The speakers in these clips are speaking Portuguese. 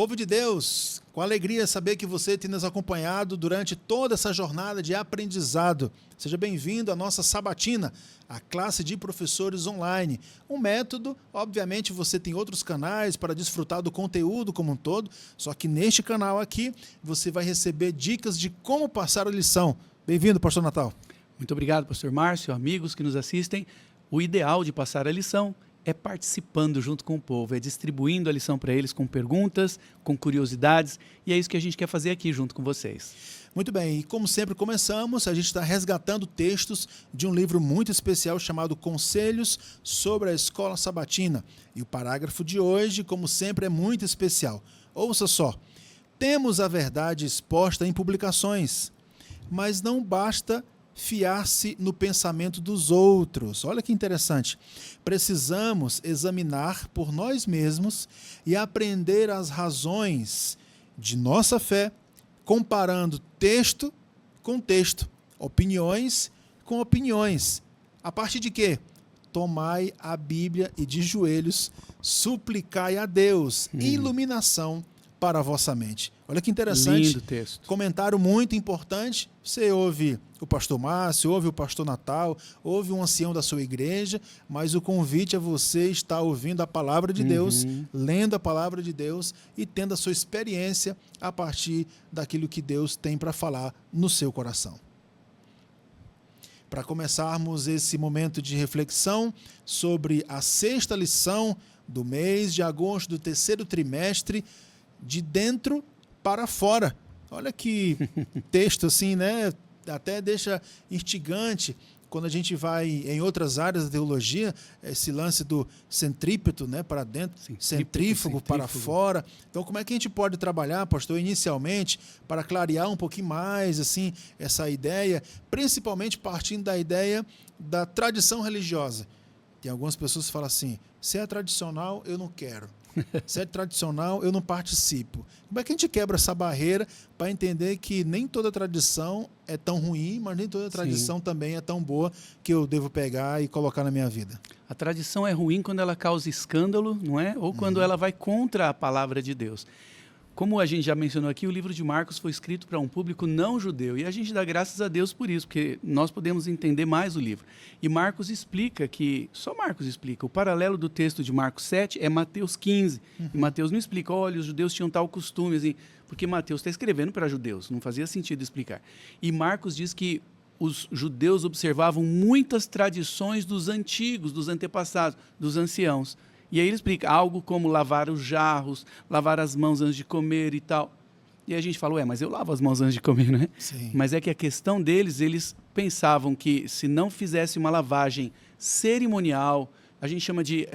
Povo de Deus, com alegria saber que você tem nos acompanhado durante toda essa jornada de aprendizado. Seja bem-vindo à nossa sabatina, a classe de professores online. Um método, obviamente você tem outros canais para desfrutar do conteúdo como um todo, só que neste canal aqui você vai receber dicas de como passar a lição. Bem-vindo, pastor Natal. Muito obrigado, pastor Márcio, amigos que nos assistem. O ideal de passar a lição é participando junto com o povo, é distribuindo a lição para eles com perguntas, com curiosidades, e é isso que a gente quer fazer aqui junto com vocês. Muito bem, e como sempre começamos, a gente está resgatando textos de um livro muito especial chamado Conselhos sobre a Escola Sabatina. E o parágrafo de hoje, como sempre, é muito especial. Ouça só: temos a verdade exposta em publicações, mas não basta fiar-se no pensamento dos outros. Olha que interessante. Precisamos examinar por nós mesmos e aprender as razões de nossa fé, comparando texto com texto, opiniões com opiniões. A partir de quê? Tomai a Bíblia e de joelhos suplicai a Deus iluminação para a vossa mente. Olha que interessante. Lindo texto. Comentário muito importante. Você ouve o pastor Márcio, ouve o pastor Natal, ouve um ancião da sua igreja, mas o convite é você estar ouvindo a palavra de Deus, lendo a palavra de Deus e tendo a sua experiência a partir daquilo que Deus tem para falar no seu coração. Para começarmos esse momento de reflexão sobre a sexta lição do mês de agosto do terceiro trimestre, de dentro para fora. Olha que texto assim, né? Até deixa instigante quando a gente vai em outras áreas da teologia, esse lance do centrípeto, né, para dentro, centrífugo para fora. Então, como é que a gente pode trabalhar, pastor, inicialmente, para clarear um pouquinho mais assim essa ideia, principalmente partindo da ideia da tradição religiosa? Tem algumas pessoas que falam assim: se é tradicional, eu não quero. Se é tradicional, eu não participo. Como é que a gente quebra essa barreira para entender que nem toda tradição é tão ruim, mas nem toda tradição também é tão boa que eu devo pegar e colocar na minha vida? A tradição é ruim quando ela causa escândalo, não é? Ou quando ela vai contra a palavra de Deus. Como a gente já mencionou aqui, o livro de Marcos foi escrito para um público não judeu, e a gente dá graças a Deus por isso, porque nós podemos entender mais o livro. E Marcos explica que, só Marcos explica, o paralelo do texto de Marcos 7 é Mateus 15, e Mateus não explica, olha, os judeus tinham tal costume, assim, porque Mateus está escrevendo para judeus, não fazia sentido explicar. E Marcos diz que os judeus observavam muitas tradições dos antigos, dos antepassados, dos anciãos. E aí ele explica algo como lavar os jarros, lavar as mãos antes de comer e tal. E a gente fala, mas eu lavo as mãos antes de comer, né? Sim. Mas é que a questão deles, eles pensavam que se não fizesse uma lavagem cerimonial, a gente chama de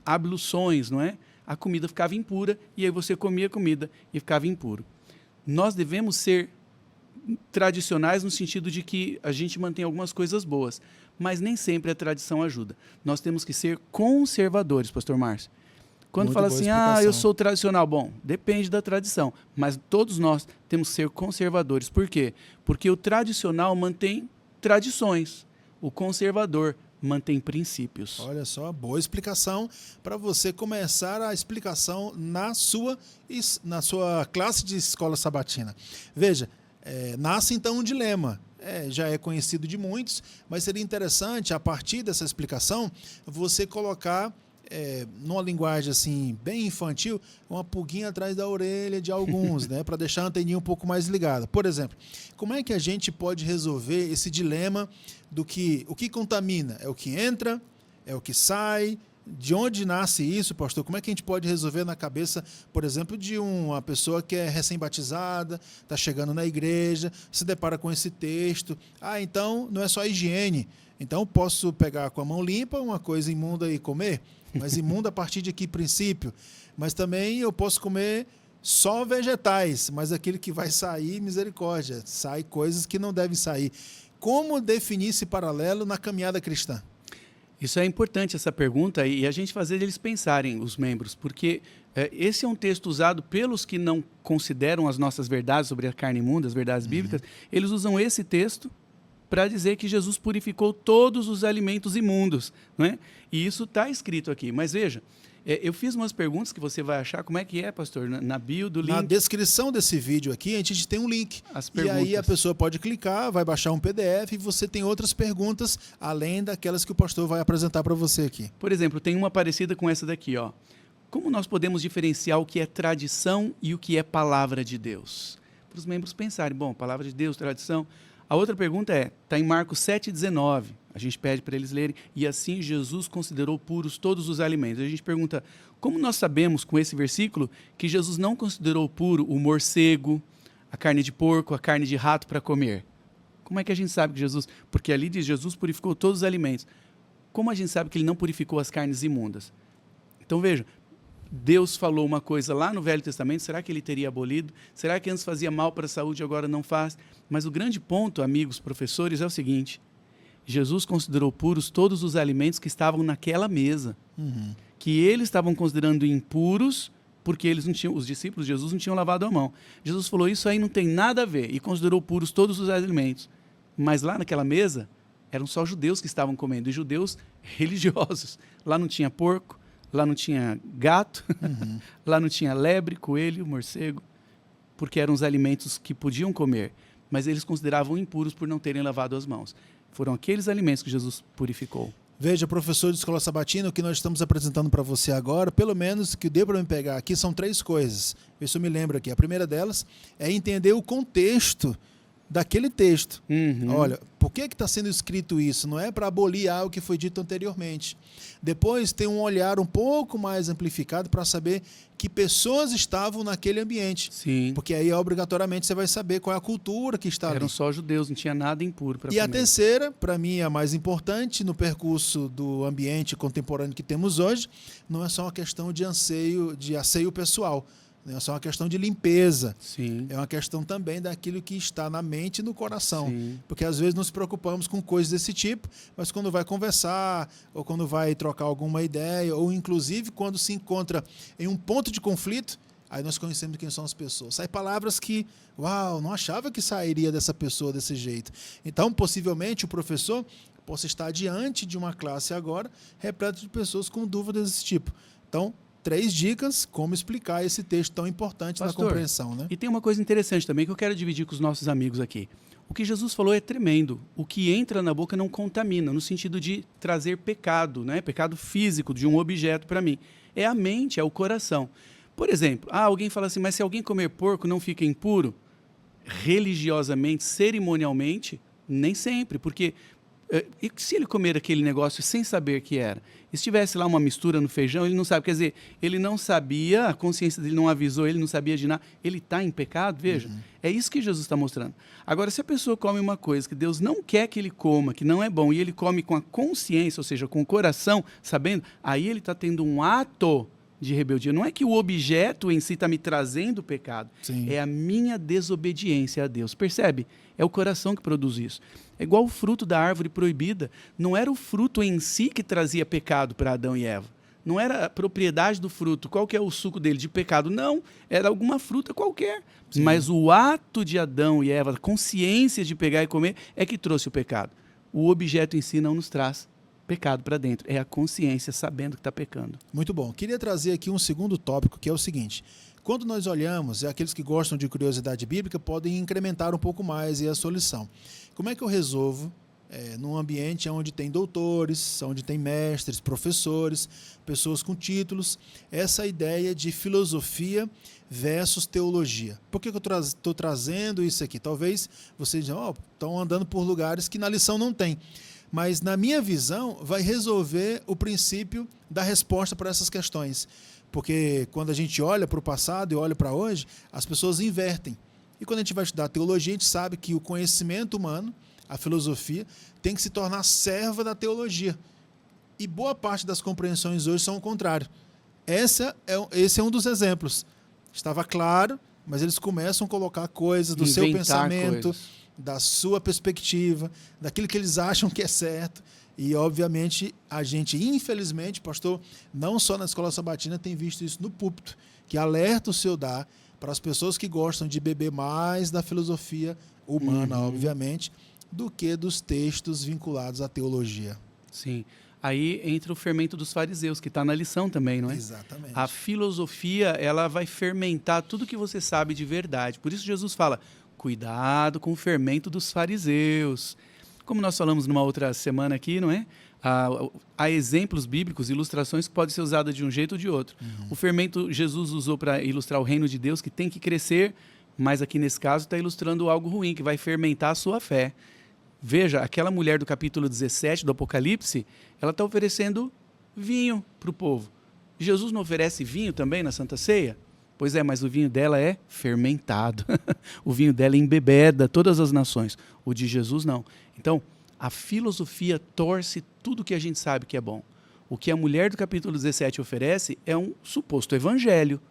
abluções, não é? A comida ficava impura e aí você comia a comida e ficava impuro. Nós devemos ser tradicionais no sentido de que a gente mantém algumas coisas boas, mas nem sempre a tradição ajuda. Nós temos que ser conservadores, pastor Márcio. Quando Muito fala boa assim, explicação. eu sou tradicional, bom, depende da tradição, mas todos nós temos que ser conservadores. Por quê? Porque o tradicional mantém tradições, o conservador mantém princípios. Olha só, boa explicação para você começar a explicação na sua classe de escola sabatina. Veja, nasce então um dilema. Já é conhecido de muitos, mas seria interessante, a partir dessa explicação, você colocar, numa linguagem assim, bem infantil, uma pulguinha atrás da orelha de alguns, né, para deixar a anteninha um pouco mais ligada. Por exemplo, como é que a gente pode resolver esse dilema do que o que contamina? É o que entra? É o que sai? De onde nasce isso, pastor? Como é que a gente pode resolver na cabeça, por exemplo, de uma pessoa que é recém-batizada, está chegando na igreja, se depara com esse texto? Então não é só higiene. Então posso pegar com a mão limpa uma coisa imunda e comer? Mas imunda a partir de que princípio? Mas também eu posso comer só vegetais, mas aquele que vai sair, misericórdia, sai coisas que não devem sair. Como definir esse paralelo na caminhada cristã? Isso é importante, essa pergunta, e a gente fazer eles pensarem, os membros, porque esse é um texto usado pelos que não consideram as nossas verdades sobre a carne imunda, as verdades bíblicas, eles usam esse texto para dizer que Jesus purificou todos os alimentos imundos, não é? E isso está escrito aqui. Mas veja, Eu fiz umas perguntas que você vai achar. Como é que é, pastor? Na bio do link. Na descrição desse vídeo aqui, a gente tem um link. As E aí a perguntas. pessoa pode clicar, vai baixar um PDF e você tem outras perguntas, além daquelas que o pastor vai apresentar para você aqui. Por exemplo, tem uma parecida com essa daqui, ó. Como nós podemos diferenciar o que é tradição e o que é palavra de Deus? Para os membros pensarem, bom, palavra de Deus, tradição. A outra pergunta está em Marcos 7,19. A gente pede para eles lerem. E assim Jesus considerou puros todos os alimentos. A gente pergunta, como nós sabemos com esse versículo que Jesus não considerou puro o morcego, a carne de porco, a carne de rato para comer? Como é que a gente sabe que Jesus... Porque ali diz, Jesus purificou todos os alimentos. Como a gente sabe que ele não purificou as carnes imundas? Então veja, Deus falou uma coisa lá no Velho Testamento, será que ele teria abolido? Será que antes fazia mal para a saúde e agora não faz? Mas o grande ponto, amigos professores, é o seguinte: Jesus considerou puros todos os alimentos que estavam naquela mesa, que eles estavam considerando impuros porque eles não tinham, os discípulos de Jesus não tinham lavado a mão. Jesus falou, isso aí não tem nada a ver, e considerou puros todos os alimentos. Mas lá naquela mesa, eram só judeus que estavam comendo, e judeus religiosos. Lá não tinha porco, lá não tinha gato, lá não tinha lebre, coelho, morcego, porque eram os alimentos que podiam comer, mas eles consideravam impuros por não terem lavado as mãos. Foram aqueles alimentos que Jesus purificou. Veja, professor de Escola Sabatina, o que nós estamos apresentando para você agora, pelo menos que deu para me pegar aqui, são 3 coisas. Vê se eu me lembro aqui. A primeira delas é entender o contexto daquele texto. Olha, por que está sendo escrito isso? Não é para abolir algo que foi dito anteriormente. Depois tem um olhar um pouco mais amplificado para saber que pessoas estavam naquele ambiente. Sim. Porque aí obrigatoriamente você vai saber qual é a cultura que está ali. Eram só judeus, não tinha nada impuro para comer. E a terceira, para mim, a mais importante no percurso do ambiente contemporâneo que temos hoje, não é só uma questão de asseio pessoal. Não é só uma questão de limpeza. Sim. É uma questão também daquilo que está na mente e no coração. Sim. Porque às vezes nos preocupamos com coisas desse tipo, mas quando vai conversar, ou quando vai trocar alguma ideia, ou inclusive quando se encontra em um ponto de conflito, aí nós conhecemos quem são as pessoas. Saem palavras que, uau, não achava que sairia dessa pessoa desse jeito. Então, possivelmente, o professor possa estar diante de uma classe agora repleta de pessoas com dúvidas desse tipo. Então, 3 dicas como explicar esse texto tão importante na compreensão, né? E tem uma coisa interessante também que eu quero dividir com os nossos amigos aqui. O que Jesus falou é tremendo. O que entra na boca não contamina, no sentido de trazer pecado, né? Pecado físico de um objeto para mim. É a mente, é o coração. Por exemplo, alguém fala assim, mas se alguém comer porco não fica impuro? Religiosamente, cerimonialmente, nem sempre, porque... E se ele comer aquele negócio sem saber que era? E se tivesse lá uma mistura no feijão, ele não sabe. Quer dizer, ele não sabia, a consciência dele não avisou, ele não sabia de nada. Ele está em pecado, veja. É isso que Jesus está mostrando. Agora, se a pessoa come uma coisa que Deus não quer que ele coma, que não é bom, e ele come com a consciência, ou seja, com o coração, sabendo, aí ele está tendo um ato de rebeldia. Não é que o objeto em si está me trazendo pecado. Sim. É a minha desobediência a Deus. Percebe? É o coração que produz isso. É igual o fruto da árvore proibida. Não era o fruto em si que trazia pecado para Adão e Eva. Não era a propriedade do fruto. Qual que é o suco dele? De pecado? Não. Era alguma fruta qualquer. Sim. Mas o ato de Adão e Eva, a consciência de pegar e comer, é que trouxe o pecado. O objeto em si não nos traz pecado para dentro. É a consciência sabendo que está pecando. Muito bom. Queria trazer aqui um segundo tópico, que é o seguinte. Quando nós olhamos, aqueles que gostam de curiosidade bíblica podem incrementar um pouco mais a sua lição. Como é que eu resolvo, num ambiente onde tem doutores, onde tem mestres, professores, pessoas com títulos, essa ideia de filosofia versus teologia? Por que eu estou trazendo isso aqui? Talvez vocês estão andando por lugares que na lição não tem. Mas, na minha visão, vai resolver o princípio da resposta para essas questões. Porque quando a gente olha para o passado e olha para hoje, as pessoas invertem. E quando a gente vai estudar teologia, a gente sabe que o conhecimento humano, a filosofia, tem que se tornar serva da teologia. E boa parte das compreensões hoje são o contrário. Esse é um dos exemplos. Estava claro, mas eles começam a colocar coisas do seu pensamento, coisas, da sua perspectiva, daquilo que eles acham que é certo. E, obviamente, a gente, infelizmente, pastor, não só na Escola Sabatina, tem visto isso no púlpito, que alerta o Senhor dá para as pessoas que gostam de beber mais da filosofia humana, obviamente, do que dos textos vinculados à teologia. Sim. Aí entra o fermento dos fariseus, que está na lição também, não é? Exatamente. A filosofia, ela vai fermentar tudo que você sabe de verdade. Por isso Jesus fala, cuidado com o fermento dos fariseus. Como nós falamos numa outra semana aqui, não é? Há exemplos bíblicos, ilustrações que podem ser usadas de um jeito ou de outro. O fermento Jesus usou para ilustrar o reino de Deus, que tem que crescer, mas aqui nesse caso está ilustrando algo ruim, que vai fermentar a sua fé. Veja, aquela mulher do capítulo 17 do Apocalipse, ela está oferecendo vinho para o povo. Jesus não oferece vinho também na Santa Ceia? Pois é, mas o vinho dela é fermentado. O vinho dela embebeda todas as nações. O de Jesus não. Então, a filosofia torce tudo que a gente sabe que é bom. O que a mulher do capítulo 17 oferece é um suposto evangelho,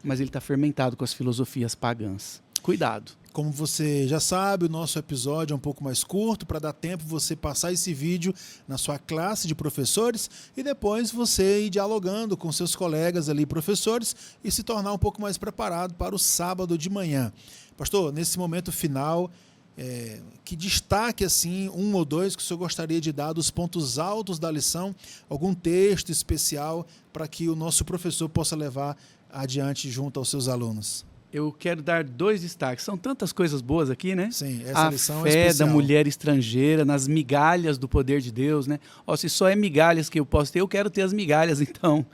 mas ele está fermentado com as filosofias pagãs. Cuidado. Como você já sabe, o nosso episódio é um pouco mais curto para dar tempo você passar esse vídeo na sua classe de professores e depois você ir dialogando com seus colegas ali, professores, e se tornar um pouco mais preparado para o sábado de manhã. Pastor, nesse momento final, que destaque assim, um ou dois que o senhor gostaria de dar dos pontos altos da lição, algum texto especial para que o nosso professor possa levar adiante junto aos seus alunos. Eu quero dar 2 destaques. São tantas coisas boas aqui, né? Sim, essa lição é especial. A fé da mulher estrangeira, nas migalhas do poder de Deus, né? Se só é migalhas que eu posso ter, eu quero ter as migalhas, então.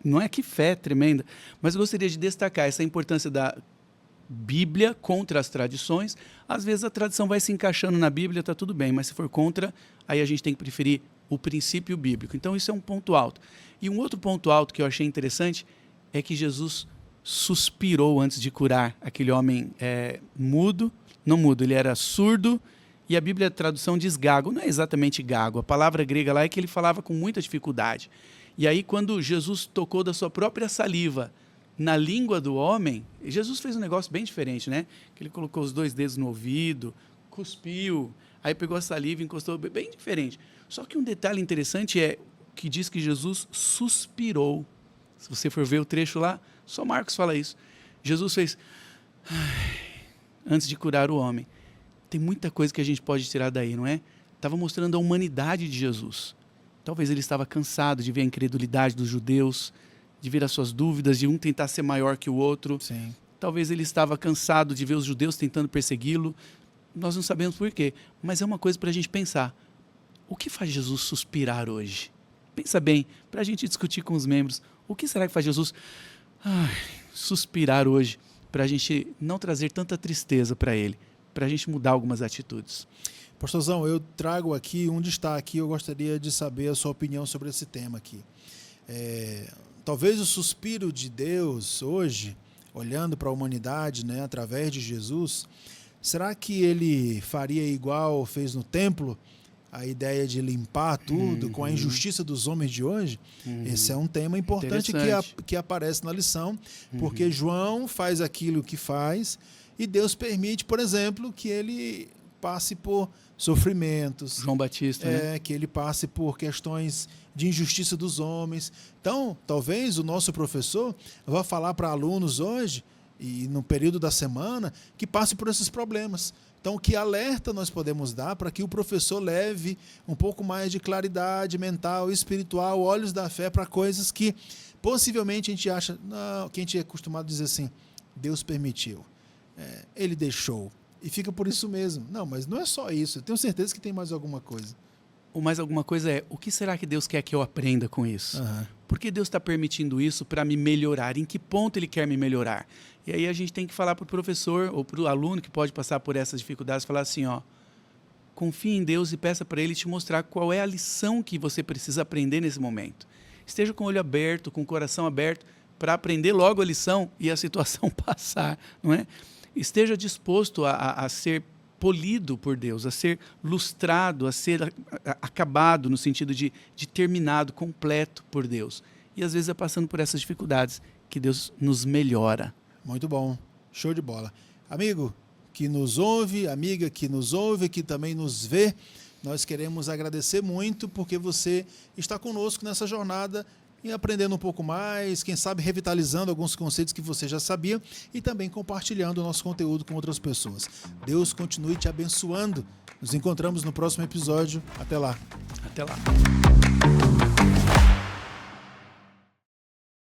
Não é que fé tremenda. Mas eu gostaria de destacar essa importância da Bíblia contra as tradições. Às vezes a tradição vai se encaixando na Bíblia, está tudo bem, mas se for contra, aí a gente tem que preferir o princípio bíblico. Então isso é um ponto alto. E um outro ponto alto que eu achei interessante é que Jesus suspirou antes de curar aquele homem mudo, não mudo, ele era surdo, e a Bíblia, a tradução diz gago, não é exatamente gago, a palavra grega lá é que ele falava com muita dificuldade. E aí quando Jesus tocou da sua própria saliva na língua do homem, Jesus fez um negócio bem diferente, né? Que ele colocou os 2 dedos no ouvido, cuspiu, aí pegou a saliva e encostou, bem diferente. Só que um detalhe interessante é que diz que Jesus suspirou. Se você for ver o trecho lá, só Marcos fala isso. Jesus fez antes de curar o homem. Tem muita coisa que a gente pode tirar daí, não é? Estava mostrando a humanidade de Jesus. Talvez ele estava cansado de ver a incredulidade dos judeus, de ver as suas dúvidas, de um tentar ser maior que o outro. Sim. Talvez ele estava cansado de ver os judeus tentando persegui-lo. Nós não sabemos por quê, mas é uma coisa para a gente pensar. O que faz Jesus suspirar hoje? Pensa bem, para a gente discutir com os membros. O que será que faz Jesus suspirar hoje, para a gente não trazer tanta tristeza para ele, para a gente mudar algumas atitudes? Pastorzão, eu trago aqui um destaque, eu gostaria de saber a sua opinião sobre esse tema aqui. Talvez o suspiro de Deus hoje, olhando para a humanidade, né, através de Jesus, será que ele faria igual fez no templo? A ideia de limpar tudo com a injustiça dos homens de hoje, esse é um tema importante que aparece na lição, porque João faz aquilo que faz e Deus permite, por exemplo, que ele passe por sofrimentos. João Batista, né? Que ele passe por questões de injustiça dos homens. Então, talvez o nosso professor vá falar para alunos hoje, e no período da semana, que passe por esses problemas. Então, que alerta nós podemos dar para que o professor leve um pouco mais de claridade mental, espiritual, olhos da fé para coisas que possivelmente a gente acha, não, que a gente é acostumado a dizer assim, Deus permitiu, ele deixou, e fica por isso mesmo. Não, mas não é só isso, eu tenho certeza que tem mais alguma coisa. Ou mais alguma coisa o que será que Deus quer que eu aprenda com isso? Por que Deus está permitindo isso para me melhorar? Em que ponto Ele quer me melhorar? E aí a gente tem que falar para o professor ou para o aluno que pode passar por essas dificuldades, falar assim, confie em Deus e peça para Ele te mostrar qual é a lição que você precisa aprender nesse momento. Esteja com o olho aberto, com o coração aberto, para aprender logo a lição e a situação passar, não é? Esteja disposto a ser polido por Deus, a ser lustrado, a ser acabado no sentido de terminado, completo por Deus. E às vezes é passando por essas dificuldades que Deus nos melhora. Muito bom, show de bola. Amigo que nos ouve, amiga que nos ouve, que também nos vê, nós queremos agradecer muito porque você está conosco nessa jornada e aprendendo um pouco mais, quem sabe revitalizando alguns conceitos que você já sabia e também compartilhando o nosso conteúdo com outras pessoas. Deus continue te abençoando. Nos encontramos no próximo episódio. Até lá. Até lá.